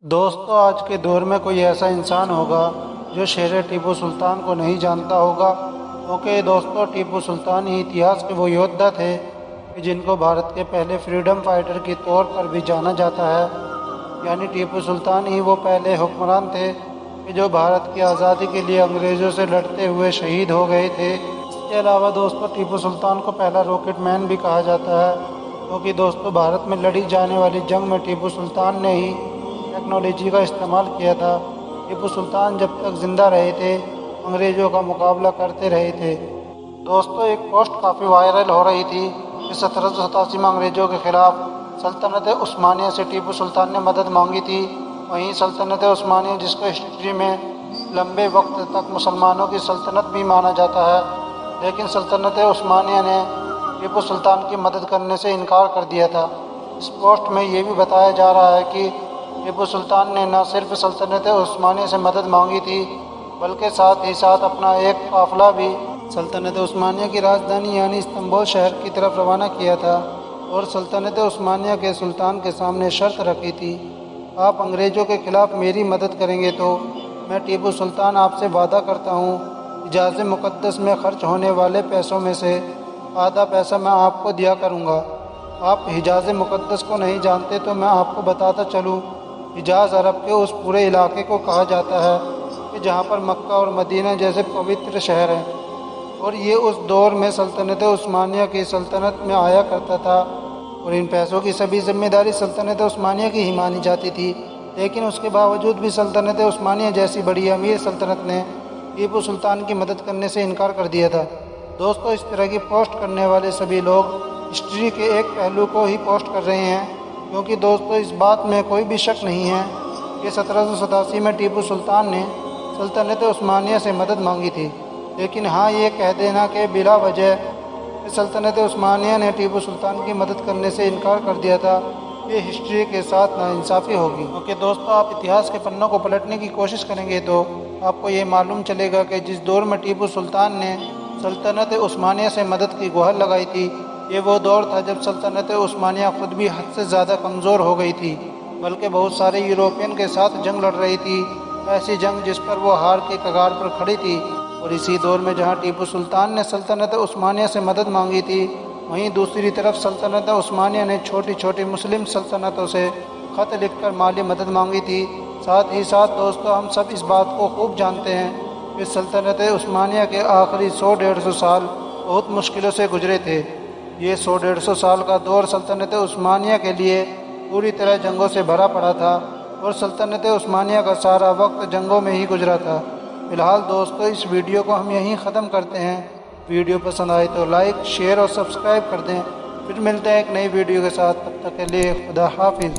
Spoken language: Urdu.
دوستو آج کے دور میں کوئی ایسا انسان ہوگا جو شیر ٹیپو سلطان کو نہیں جانتا ہوگا، کیونکہ دوستو ٹیپو سلطان ہی اتہاس کے وہ یودھا تھے کہ جن کو بھارت کے پہلے فریڈم فائٹر کے طور پر بھی جانا جاتا ہے۔ یعنی ٹیپو سلطان ہی وہ پہلے حکمران تھے کہ جو بھارت کی آزادی کے لیے انگریزوں سے لڑتے ہوئے شہید ہو گئے تھے۔ اس کے علاوہ دوستو ٹیپو سلطان کو پہلا راکٹ مین بھی کہا جاتا ہے، کیونکہ دوستو بھارت میں لڑی جانے والی جنگ میں ٹیپو سلطان نے ہی ٹیکنالوجی کا استعمال کیا تھا۔ ٹیپو سلطان جب تک زندہ رہے تھے انگریزوں کا مقابلہ کرتے رہے تھے۔ دوستو ایک پوسٹ کافی وائرل ہو رہی تھی کہ 1787 میں انگریزوں کے خلاف سلطنت عثمانیہ سے ٹیپو سلطان نے مدد مانگی تھی۔ وہیں سلطنت عثمانیہ، جس کو ہسٹری میں لمبے وقت تک مسلمانوں کی سلطنت بھی مانا جاتا ہے، لیکن سلطنت عثمانیہ نے ٹیپو سلطان کی مدد کرنے سے انکار کر دیا تھا۔ اس پوسٹ میں یہ بھی بتایا جا رہا ہے کہ ٹیپو سلطان نے نہ صرف سلطنت عثمانیہ سے مدد مانگی تھی بلکہ ساتھ ہی ساتھ اپنا ایک قافلہ بھی سلطنت عثمانیہ کی راجدھانی یعنی استنبول شہر کی طرف روانہ کیا تھا، اور سلطنت عثمانیہ کے سلطان کے سامنے شرط رکھی تھی، آپ انگریزوں کے خلاف میری مدد کریں گے تو میں ٹیپو سلطان آپ سے وعدہ کرتا ہوں حجاز مقدس میں خرچ ہونے والے پیسوں میں سے آدھا پیسہ میں آپ کو دیا کروں گا۔ آپ حجاز مقدس کو نہیں جانتے تو میں آپ کو بتاتا چلوں، حجاز عرب کے اس پورے علاقے کو کہا جاتا ہے کہ جہاں پر مکہ اور مدینہ جیسے پوتر شہر ہیں، اور یہ اس دور میں سلطنت عثمانیہ کی سلطنت میں آیا کرتا تھا، اور ان پیسوں کی سبھی ذمہ داری سلطنت عثمانیہ کی ہی مانی جاتی تھی۔ لیکن اس کے باوجود بھی سلطنت عثمانیہ جیسی بڑی امیر سلطنت نے ٹیپو سلطان کی مدد کرنے سے انکار کر دیا تھا۔ دوستو اس طرح کی پوسٹ کرنے والے سبھی لوگ ہسٹری کے ایک پہلو کو ہی پوسٹ کر رہے ہیں، کیونکہ دوستو اس بات میں کوئی بھی شک نہیں ہے کہ 1787 میں ٹیپو سلطان نے سلطنت عثمانیہ سے مدد مانگی تھی، لیکن ہاں یہ کہہ دینا کہ بلا وجہ کہ سلطنت عثمانیہ نے ٹیپو سلطان کی مدد کرنے سے انکار کر دیا تھا، یہ ہسٹری کے ساتھ ناانصافی ہوگی۔ کیونکہ دوستو آپ اتہاس کے پنوں کو پلٹنے کی کوشش کریں گے تو آپ کو یہ معلوم چلے گا کہ جس دور میں ٹیپو سلطان نے سلطنت عثمانیہ سے مدد کی گہر لگائی تھی، یہ وہ دور تھا جب سلطنت عثمانیہ خود بھی حد سے زیادہ کمزور ہو گئی تھی، بلکہ بہت سارے یورپین کے ساتھ جنگ لڑ رہی تھی، ایسی جنگ جس پر وہ ہار کے کگار پر کھڑی تھی۔ اور اسی دور میں جہاں ٹیپو سلطان نے سلطنت عثمانیہ سے مدد مانگی تھی، وہیں دوسری طرف سلطنت عثمانیہ نے چھوٹی چھوٹی مسلم سلطنتوں سے خط لکھ کر مالی مدد مانگی تھی۔ ساتھ ہی ساتھ دوستو ہم سب اس بات کو خوب جانتے ہیں کہ سلطنت عثمانیہ کے آخری 100-150 سال بہت مشکلوں سے گزرے تھے۔ یہ 100-150 سال کا دور سلطنت عثمانیہ کے لیے پوری طرح جنگوں سے بھرا پڑا تھا، اور سلطنت عثمانیہ کا سارا وقت جنگوں میں ہی گزرا تھا۔ فی الحال دوستو اس ویڈیو کو ہم یہیں ختم کرتے ہیں۔ ویڈیو پسند آئے تو لائک، شیئر اور سبسکرائب کر دیں۔ پھر ملتے ہیں ایک نئی ویڈیو کے ساتھ، تب تک کے لیے خدا حافظ۔